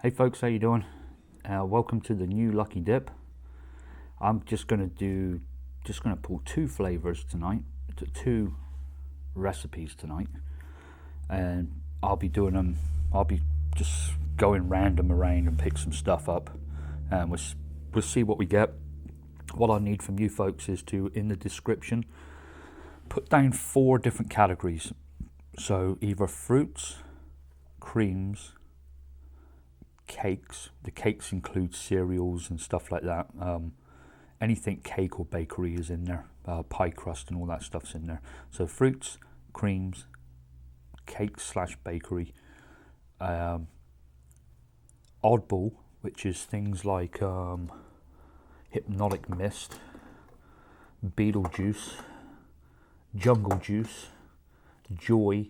Hey folks, how you doing? Welcome to the new Lucky Dip. I'm just gonna pull two flavors tonight, two recipes tonight, and I'll be doing them. I'll be just going random around and pick some stuff up, and we'll see what we get. What I need from you folks is to, in the description, put down 4 different categories. So either fruits, creams, cakes. The cakes include cereals and stuff like that. Anything cake or bakery is in there. Pie crust and all that stuff's in there. So fruits, creams, cakes / bakery. Oddball, which is things like hypnotic mist, Beetlejuice, jungle juice, joy,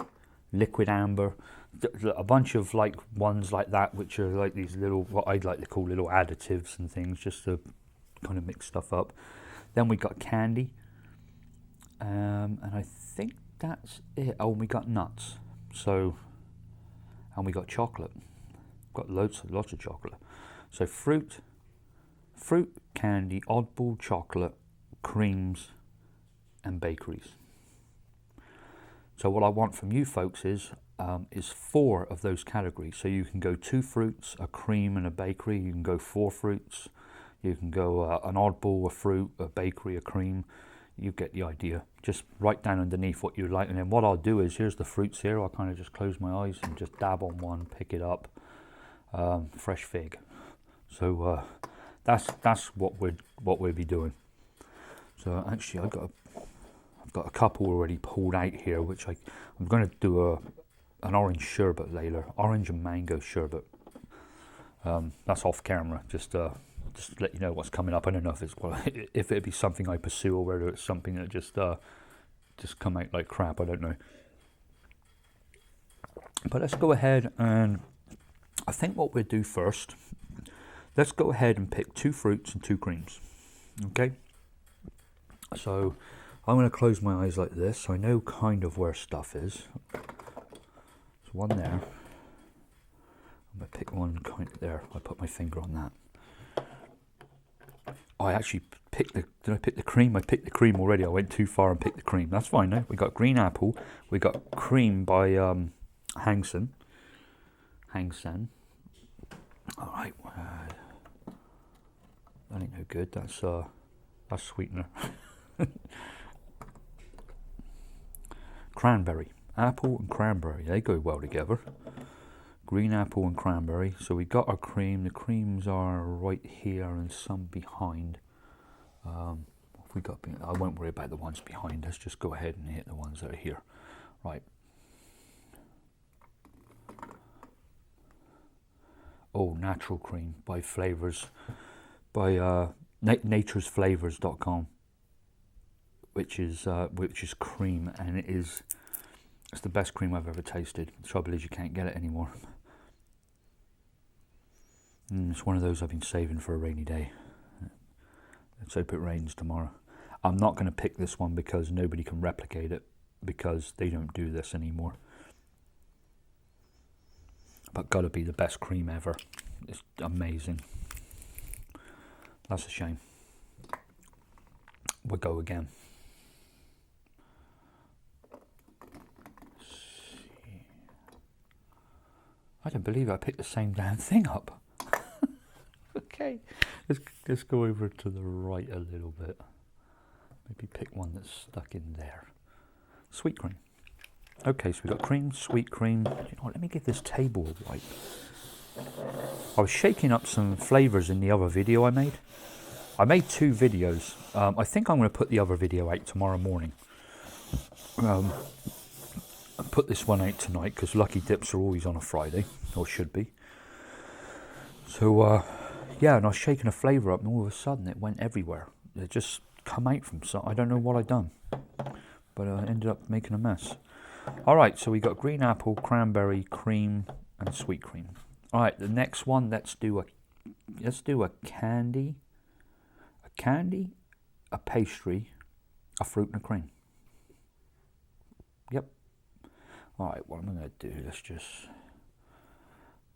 liquid amber, a bunch of like ones like that, which are like these little, what I'd like to call little additives and things, just to kind of mix stuff up. Then we got candy, and I think that's it. Oh, and we got nuts. So, and we got chocolate. Got lots of chocolate. So fruit, candy, oddball, chocolate, creams, and bakeries. So what I want from you folks is 4 of those categories. So you can go 2 fruits, a cream, and a bakery. You can go 4 fruits. You can go an oddball, a fruit, a bakery, a cream. You get the idea. Just write down underneath what you like, and then what I'll do is, here's the fruits here. I'll kind of just close my eyes and just dab on one, pick it up. Fresh fig. So that's what we'll be doing. So actually, I've got a couple already pulled out here, which I'm going to do an orange sherbet later, orange and mango sherbet. That's off camera, just to let you know what's coming up. I don't know if it'd be something I pursue or whether it's something that just come out like crap. I don't know. But let's go ahead, and I think what we'll do first, let's go ahead and pick 2 fruits and 2 creams. Okay. So I'm going to close my eyes like this, so I know kind of where stuff is. There's one there. I'm going to pick one kind of there. I put my finger on that. I actually picked did I pick the cream? I picked the cream already. I went too far and picked the cream. That's fine though. We got green apple. We got cream by Hang Sen. All right. That ain't no good. That's sweetener. Cranberry, apple and cranberry, they go well together. Green apple and cranberry. So we got our cream. The creams are right here and some behind. I won't worry about the ones behind. Let's just go ahead and hit the ones that are here. Right. Oh, natural cream by Flavors, by naturesflavors.com. Which is cream, and it's the best cream I've ever tasted. The trouble is you can't get it anymore. It's one of those I've been saving for a rainy day. Let's hope it rains tomorrow. I'm not going to pick this one because nobody can replicate it, because they don't do this anymore. But gotta be the best cream ever. It's amazing. That's a shame. We'll go again. I don't believe I picked the same damn thing up. Okay, let's go over to the right a little bit. Maybe pick one that's stuck in there. Sweet cream. Okay, so we've got cream, sweet cream. You know what, let me give this table a wipe. I was shaking up some flavors in the other video I made. I made 2 videos. I think I'm going to put the other video out tomorrow morning. I'll put this one out tonight because Lucky Dips are always on a Friday, or should be. So, yeah, and I was shaking a flavour up, and all of a sudden it went everywhere. It just come out from some. I don't know what I done, but I ended up making a mess. All right, so we got green apple, cranberry, cream, and sweet cream. All right, the next one, let's do a candy, a pastry, a fruit, and a cream. Yep. All right, what am I going to do? Let's just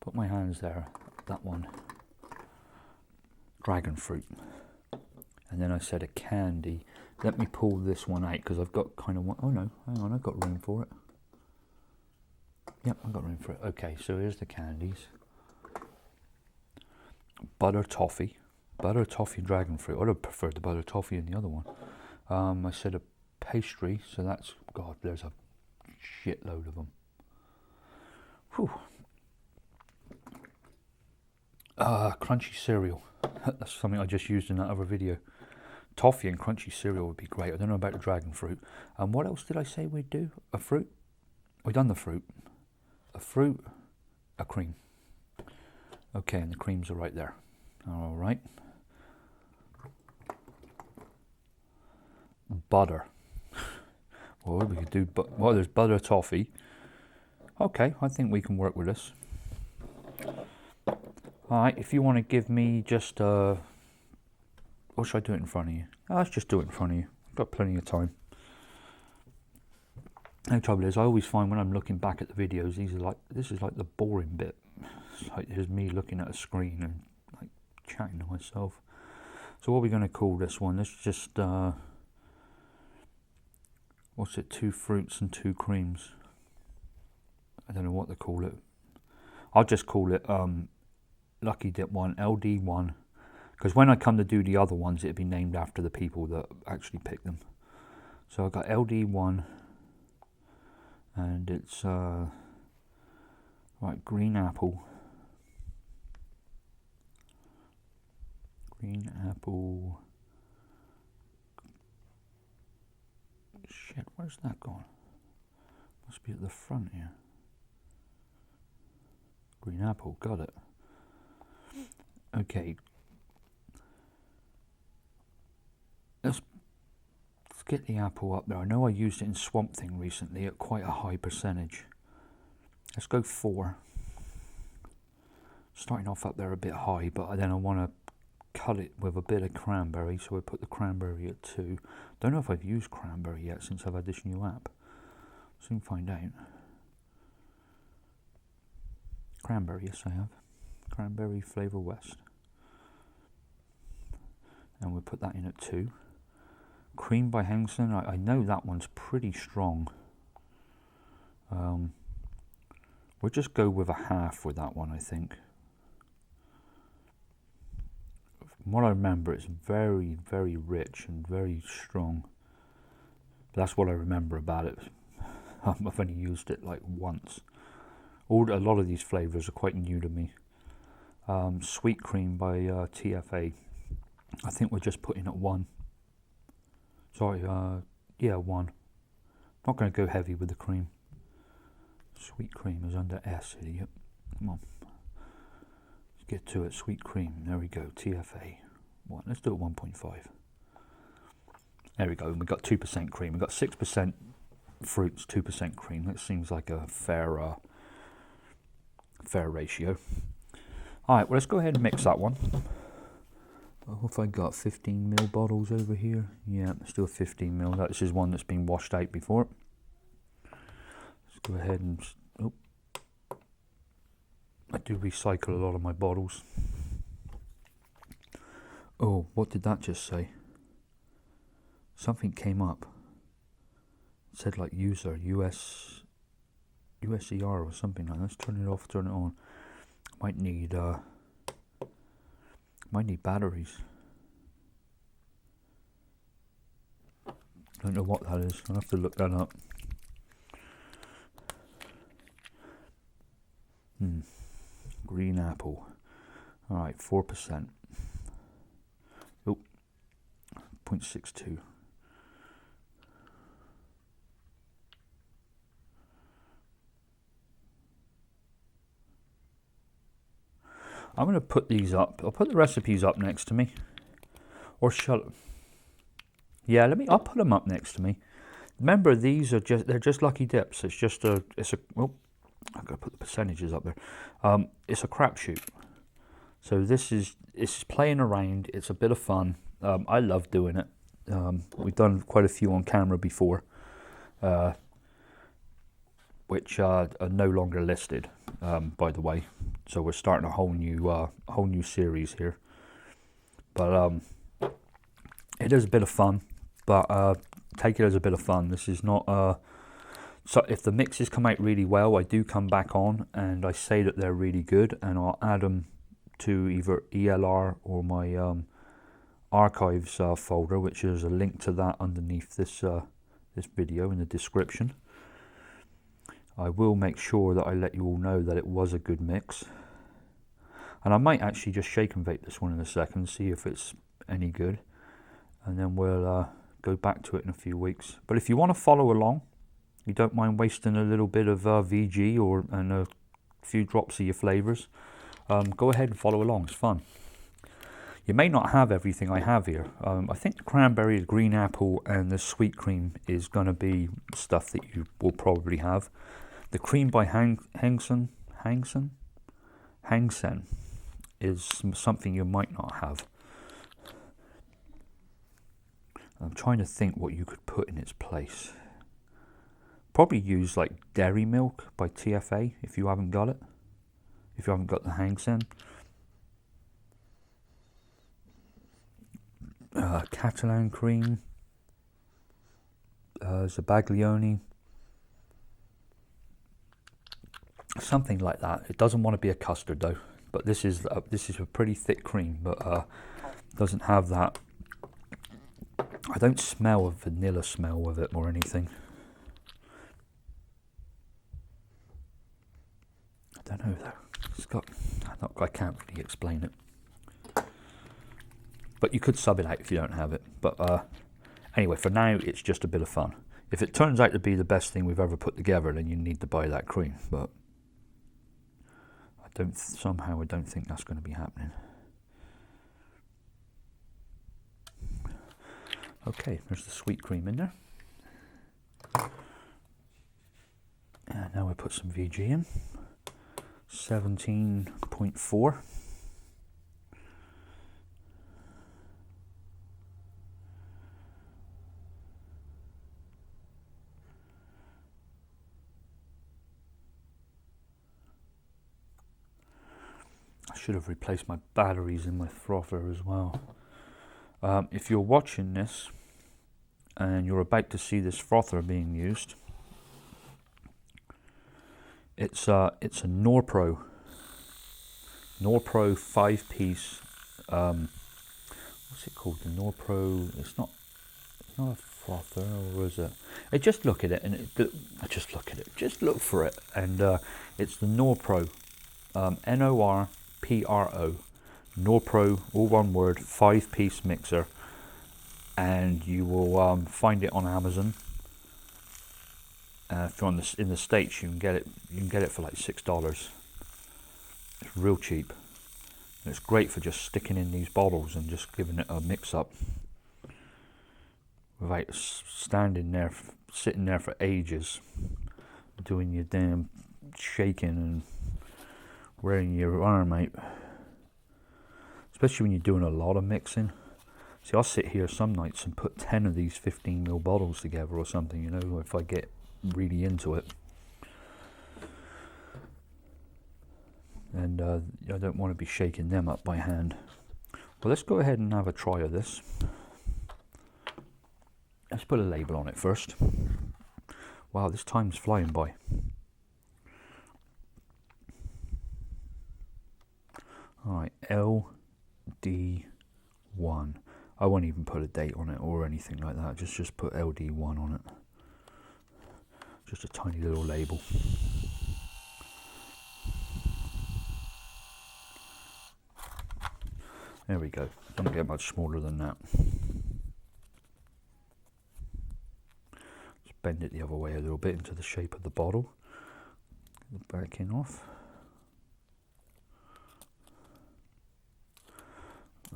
put my hands there. that one, dragon fruit. And then I said a candy. Let me pull this one out because I've got kind of one. Oh no, hang on, I've got room for it. Yep, I've got room for it. Okay, so here's the candies. Butter toffee dragon fruit. I'd have preferred the butter toffee in the other one. I said a pastry, so that's, God, there's a shitload of them. Whew. Crunchy cereal. That's something I just used in that other video. Toffee and crunchy cereal would be great. I don't know about the dragon fruit. And what else did I say we'd do? A fruit? We've done the fruit. A fruit, a cream. Okay, and the creams are right there. All right. Butter. Well, we could do, well, there's butter toffee. Okay, I think we can work with this. All right, if you want to give me just, or should I do it in front of you? Oh, let's just do it in front of you. I've got plenty of time. The trouble is, I always find when I'm looking back at the videos, this is like the boring bit. It's like there's me looking at a screen and like chatting to myself. So what are we going to call this one? Let's just, what's it, 2 fruits and 2 creams. I don't know what to call it. I'll just call it Lucky Dip 1, LD1. Because when I come to do the other ones, it'd be named after the people that actually picked them. So I've got LD1. And it's, right, green apple. Green apple. Shit, where's that gone? Must be at the front here. Green apple, got it. Okay. Let's get the apple up there. I know I used it in Swamp Thing recently at quite a high percentage. Let's go 4. Starting off up there a bit high, but then I want to cut it with a bit of cranberry, so I put the cranberry at 2. Don't know if I've used cranberry yet since I've had this new app. Soon find out. Cranberry, yes I have. Cranberry Flavour West. And we'll put that in at 2. Cream by Henson, I know that one's pretty strong. We'll just go with a half with that one, I think. From what I remember, it's very, very rich and very strong. But that's what I remember about it. I've only used it like once. A lot of these flavours are quite new to me. Sweet cream by TFA. I think we're just putting at 1. Sorry, yeah, 1. Not going to go heavy with the cream. Sweet cream is under S, idiot. Come on. Let's get to it. Sweet cream. There we go. TFA. 1. Let's do it 1.5. There we go. And we've got 2% cream. We've got 6% fruits, 2% cream. That seems like a fair ratio. All right, well, let's go ahead and mix that one. What have I got? 15ml bottles over here. Yeah, let's do a 15ml. This is one that's been washed out before. Let's go ahead and... Oh, I do recycle a lot of my bottles. Oh, what did that just say? Something came up. It said like user, USER or something like that. Let's turn it off, turn it on. Might need batteries. Don't know what that is. I'll have to look that up. Green apple. Alright, 4%. Oh, 0.62. I'm going to put these up. I'll put the recipes up next to me. Or shall... Yeah, I'll put them up next to me. Remember, these are they're just Lucky Dips. It's just oh, I've got to put the percentages up there. It's a crapshoot. So it's playing around. It's a bit of fun. I love doing it. We've done quite a few on camera before, which are no longer listed. by the way. So we're starting a whole new series here. But it is a bit of fun. But take it as a bit of fun. This is not. So if the mixes come out really well, I do come back on and I say that they're really good, and I'll add them to either ELR or my archives folder, which is a link to that underneath this this video in the description. I will make sure that I let you all know that it was a good mix, and I might actually just shake and vape this one in a second, see if it's any good, and then we'll go back to it in a few weeks. But if you want to follow along, you don't mind wasting a little bit of VG and a few drops of your flavors, go ahead and follow along. It's fun. You may not have everything I have here. I think the cranberry, the green apple, and the sweet cream is going to be stuff that you will probably have. The cream by Hangsen is something you might not have. I'm trying to think what you could put in its place. Probably use like Dairy Milk by TFA if you haven't got it. If you haven't got the Hangsen. Catalan cream. Zabaglione. Something like that. It doesn't want to be a custard though. But this is a pretty thick cream, but doesn't have that. I don't smell a vanilla smell with it or anything. I don't know though. It's got. I can't really explain it. But you could sub it out if you don't have it. But anyway, for now it's just a bit of fun. If it turns out to be the best thing we've ever put together, then you need to buy that cream. But I don't think that's going to be happening. Okay, there's the sweet cream in there. And now we put some VG in. 17.4. I should have replaced my batteries in my frother as well. If you're watching this and you're about to see this frother being used, it's a Norpro 5-piece. What's it called? The Norpro. It's not a frother, or is it? Just look at it and just look at it. Just look for it, and it's the Norpro, Norpro. Norpro, all one word, 5-piece mixer, and you will find it on Amazon. If you're in the States, you can get it for like $6. It's real cheap. And it's great for just sticking in these bottles and just giving it a mix up without sitting there for ages, doing your damn shaking and wearing your arm out. Especially when you're doing a lot of mixing. See, I'll sit here some nights and put 10 of these 15ml bottles together or something, you know, if I get really into it. And I don't want to be shaking them up by hand. Well, let's go ahead and have a try of this. Let's put a label on it first. Wow, this time's flying by. Alright, LD1. I won't even put a date on it or anything like that. Just put LD1 on it. Just a tiny little label. There we go. Don't get much smaller than that. Just bend it the other way a little bit into the shape of the bottle. Get the backing off.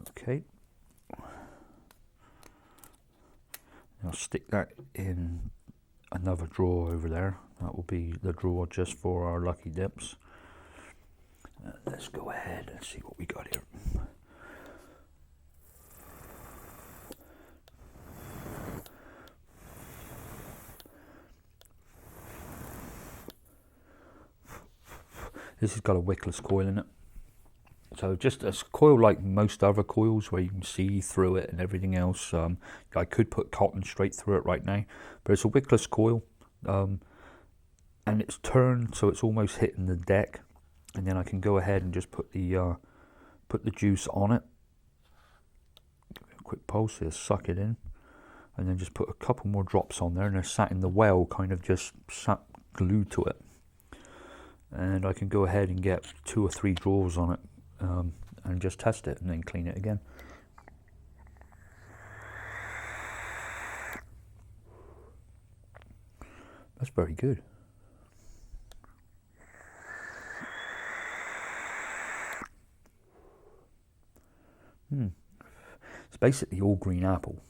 Okay. I'll stick that in another drawer over there. That will be the drawer just for our lucky dips. Let's go ahead and see what we got here. This has got a wickless coil in it. So just a coil like most other coils where you can see through it and everything else. I could put cotton straight through it right now, but it's a wickless coil, and it's turned so it's almost hitting the deck, and then I can go ahead and just put the juice on it. Give it a quick pulse here, suck it in, and then just put a couple more drops on there, and they're sat in the well, kind of just sat glued to it. And I can go ahead and get 2 or 3 draws on it. And just test it and then clean it again. That's very good. It's basically all green apple.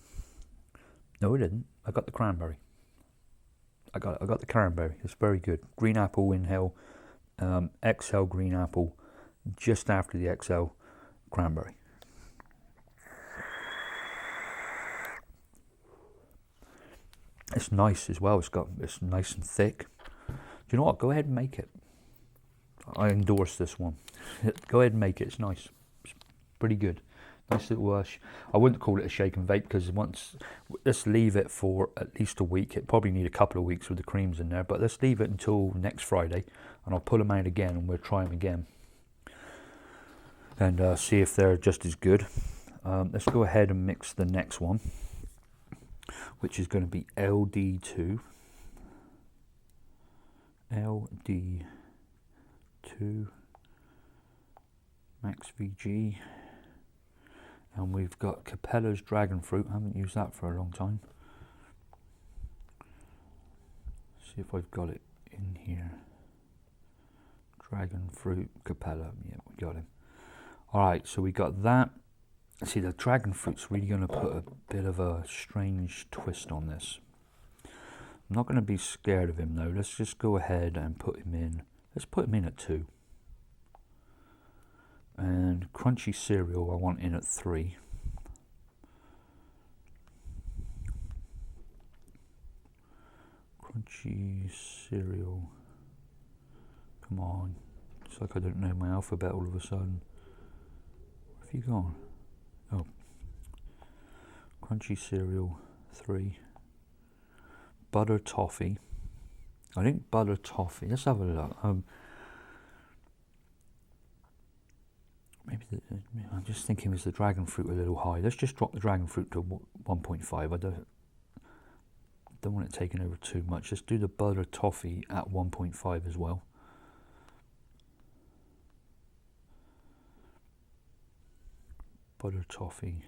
No, it isn't. I got the cranberry. I got the cranberry. It's very good. Green apple inhale, exhale green apple. Just after the XL cranberry. It's nice as well. It's nice and thick. Do you know what? Go ahead and make it. I endorse this one. Go ahead and make it. It's nice. It's pretty good. Nice little. I wouldn't call it a shake and vape because let's leave it for at least a week. It probably need a couple of weeks with the creams in there, but let's leave it until next Friday, and I'll pull them out again and we'll try them again. And see if they're just as good. Let's go ahead and mix the next one, which is going to be LD2. LD2 Max VG. And we've got Capella's Dragon Fruit. I haven't used that for a long time. See if I've got it in here. Dragon Fruit, Capella. Yeah, we got him. Alright, so we got that. See, the dragon fruit's really going to put a bit of a strange twist on this. I'm not going to be scared of him though. Let's just go ahead and put him in. Let's put him in at 2. And crunchy cereal I want in at 3. Crunchy cereal. Come on. It's like I don't know my alphabet all of a sudden. Where have you gone? Oh. Crunchy cereal, 3. Butter toffee. I think butter toffee. Let's have a look. Maybe I'm just thinking, is the dragon fruit a little high? Let's just drop the dragon fruit to 1.5. I don't want it taken over too much. Let's do the butter toffee at 1.5 as well. Butter toffee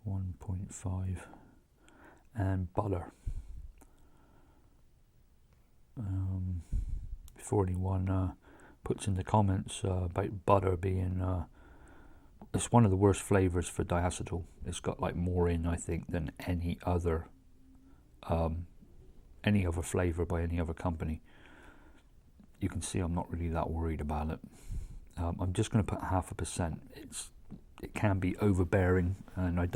1.5 and butter. Before anyone puts in the comments about butter being it's one of the worst flavors for diacetyl. It's got like more in, I think, than any other flavor by any other company. You can see I'm not really that worried about it. I'm just going to put 0.5%. It can be overbearing, and I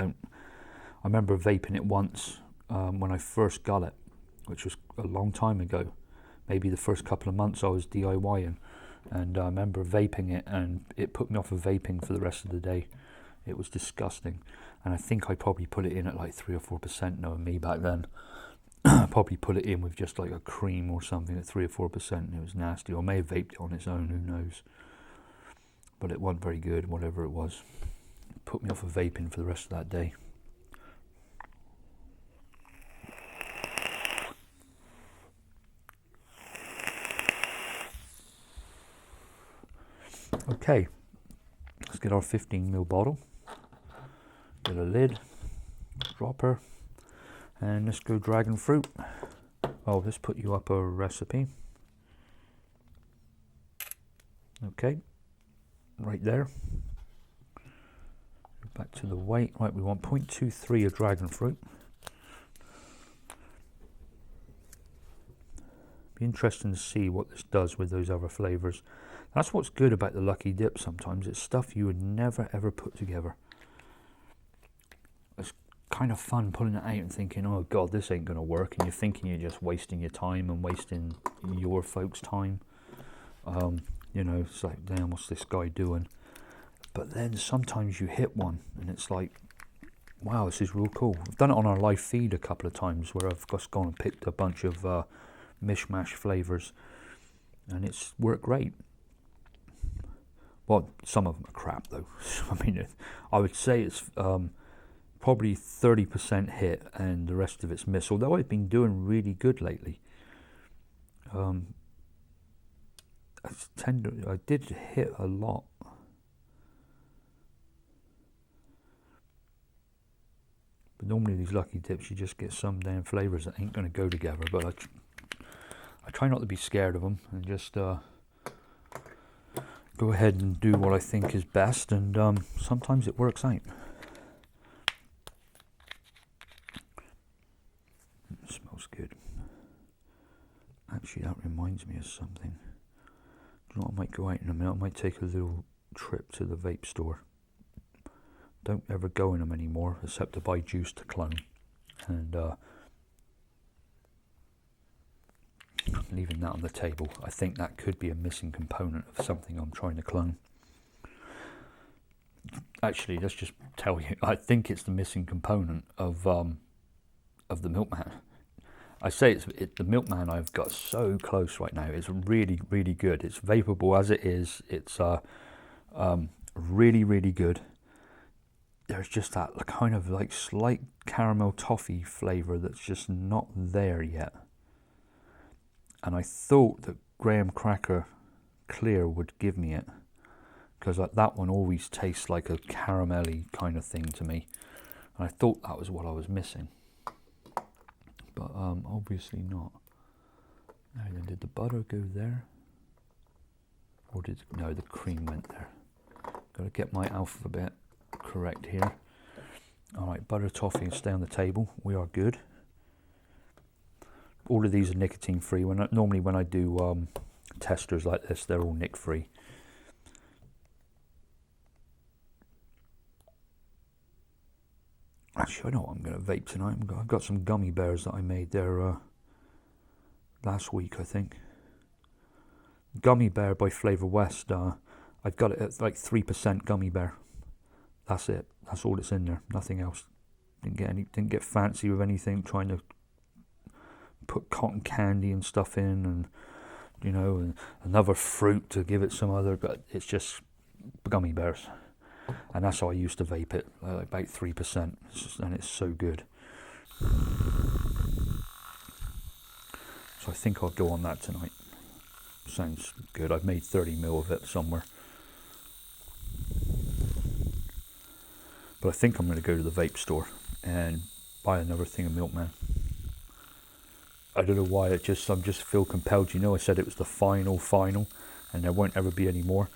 remember vaping it once when I first got it, which was a long time ago. Maybe the first couple of months I was DIYing, and I remember vaping it, and it put me off of vaping for the rest of the day. It was disgusting, and I think I probably put it in at like 3 or 4%, knowing me back then. Probably put it in with just like a cream or something at 3 or 4%, and it was nasty. Or I may have vaped it on its own, who knows. But it wasn't very good, whatever it was. It put me off of vaping for the rest of that day. Okay, let's get our 15ml bottle, get a lid, dropper, and let's go dragon fruit. Oh, let's put you up a recipe. Okay, right there. Back to the weight. Right, we want 0.23 of dragon fruit. Be interesting to see what this does with those other flavors. That's what's good about the Lucky Dip sometimes. It's stuff you would never ever put together. It's kind of fun pulling it out and thinking, oh God, this ain't going to work. And you're thinking you're just wasting your time and wasting your folks' time. You know, it's like, damn, what's this guy doing? But then sometimes you hit one and it's like, wow, this is real cool. I've done it on our live feed a couple of times where I've just gone and picked a bunch of mishmash flavours, and it's worked great. Well, some of them are crap though. I mean, I would say it's probably 30% hit and the rest of it's miss, although I've been doing really good lately. I did hit a lot. But normally these lucky dips, you just get some damn flavours that ain't going to go together. But I try not to be scared of them and just go ahead and do what I think is best. And sometimes it works out. It smells good. Actually, that reminds me of something. Do you know what, I might go out in a minute. I might take a little trip to the vape store. Don't ever go in them anymore, except to buy juice to clone. And leaving that on the table. I think that could be a missing component of something I'm trying to clone. Actually, let's just tell you, I think it's the missing component of the Milkman. I say it's the Milkman I've got so close right now. It's really, really good. It's vapable as it is. It's really, really good. There's just that kind of like slight caramel toffee flavour that's just not there yet. And I thought that graham cracker clear would give me it, because that one always tastes like a caramelly kind of thing to me. And I thought that was what I was missing. But obviously not. Now then, did the butter go there? Or no, the cream went there. Got to get my alphabet correct here. Alright, butter, toffee, and stay on the table. We are good. All of these are nicotine free. Normally when I do testers like this, they're all nic free. Actually, I know what I'm going to vape tonight. I've got some gummy bears that I made there last week, I think. Gummy bear by Flavor West. I've got it at like 3% gummy bear. That's it. That's all that's in there. Nothing else. Didn't get fancy with anything. Trying to put cotton candy and stuff in, and you know, and another fruit to give it some other. But it's just gummy bears, and that's how I used to vape it. About 3%, and it's so good. So I think I'll go on that tonight. Sounds good. I've made 30ml of it somewhere. But I think I'm going to go to the vape store and buy another thing of Milkman. I don't know why, I just feel compelled. You know, I said it was the final, and there won't ever be any more.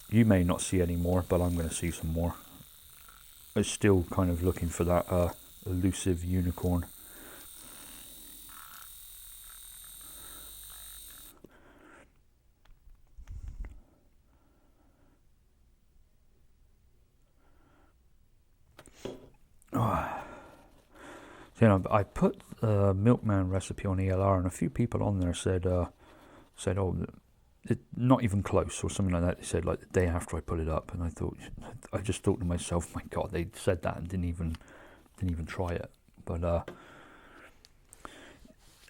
You may not see any more, but I'm going to see some more. I'm still kind of looking for that elusive unicorn. You know, I put the Milkman recipe on ELR, and a few people on there said, oh, not even close, or something like that. They said like the day after I put it up, and I just thought to myself, my God, they said that and didn't even try it. But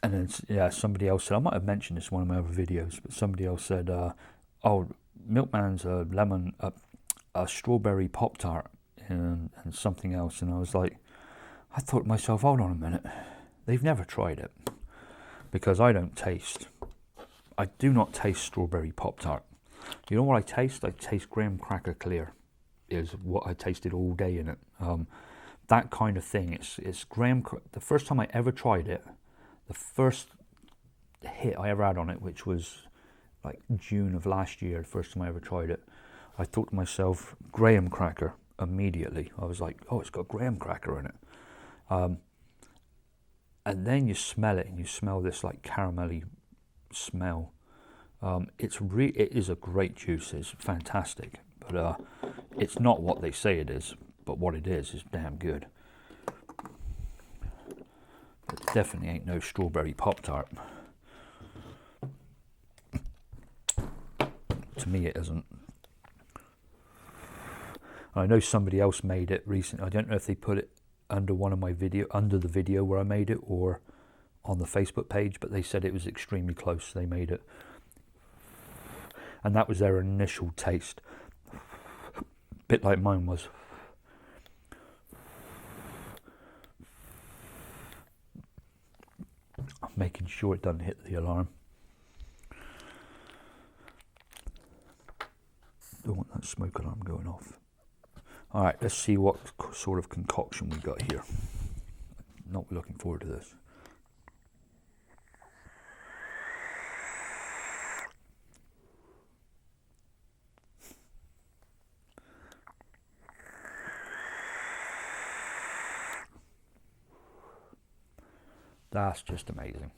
and then yeah, somebody else said, I might have mentioned this in one of my other videos, but somebody else said, oh, Milkman's a lemon, a strawberry Pop-Tart, and something else, and I was like, I thought to myself, hold on a minute, they've never tried it, because I do not taste strawberry Pop-Tart. You know what I taste? I taste graham cracker clear, is what I tasted all day in it. That kind of thing. It's graham. The first time I ever tried it, the first hit I ever had on it, which was like June of last year, the first time I ever tried it, I thought to myself, graham cracker immediately. I was like, oh, it's got graham cracker in it. And then you smell it, and you smell this like caramelly smell. It is a great juice. It's fantastic, but it's not what they say it is. But what it is damn good. It definitely ain't no strawberry Pop-Tart. to me it isn't. I know somebody else made it recently. I don't know if they put it under one of my under the video where I made it, or on the Facebook page, but they said it was extremely close. They made it, and that was their initial taste, a bit like mine was. I'm making sure it doesn't hit the alarm. Don't want that smoke alarm going off. All right, let's see what sort of concoction we got here. Not looking forward to this. That's just amazing.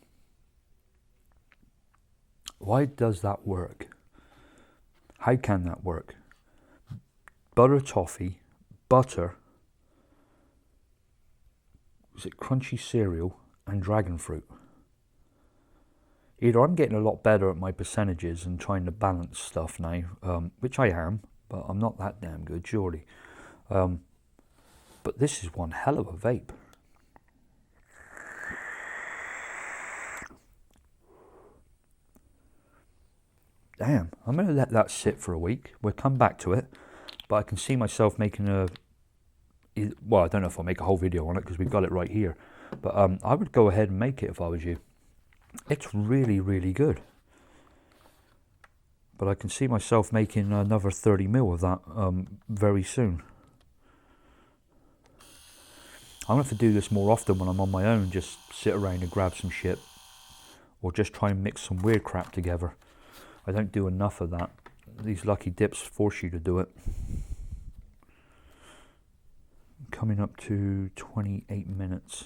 Why does that work? How can that work? Butter toffee, butter, is it crunchy cereal, and dragon fruit? Either I'm getting a lot better at my percentages and trying to balance stuff now, which I am, but I'm not that damn good, surely. But this is one hell of a vape. Damn, I'm going to let that sit for a week. We'll come back to it, but I can see myself making well, I don't know if I'll make a whole video on it because we've got it right here, but I would go ahead and make it if I was you. It's really, really good. But I can see myself making another 30 mil of that very soon. I'm going to have to do this more often when I'm on my own, just sit around and grab some shit, or just try and mix some weird crap together. I don't do enough of that. These lucky dips force you to do it. Coming up to 28 minutes.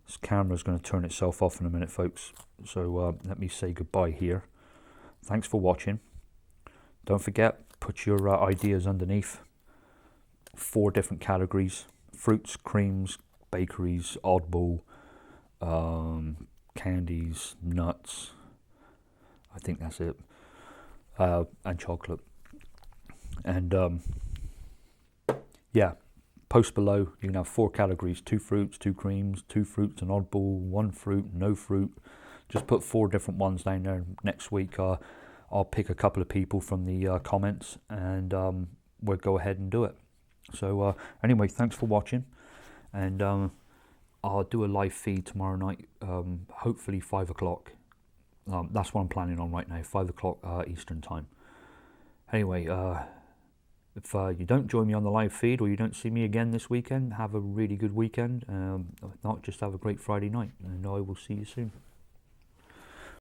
This camera's going to turn itself off in a minute, folks. So let me say goodbye here. Thanks for watching. Don't forget, put your ideas underneath. 4 different categories: fruits, creams, bakeries, oddball, candies, nuts. I think that's it. And chocolate. And yeah, post below. You can have 4 categories: 2 fruits, 2 creams, 2 fruits, an oddball, 1 fruit, no fruit. Just put 4 different ones down there. Next week I'll pick a couple of people from the comments, and we'll go ahead and do it. So anyway, thanks for watching, and I'll do a live feed tomorrow night, hopefully 5 o'clock. That's what I'm planning on right now, 5 o'clock Eastern time. Anyway, if you don't join me on the live feed, or you don't see me again this weekend, have a really good weekend. If not, just have a great Friday night, and I will see you soon.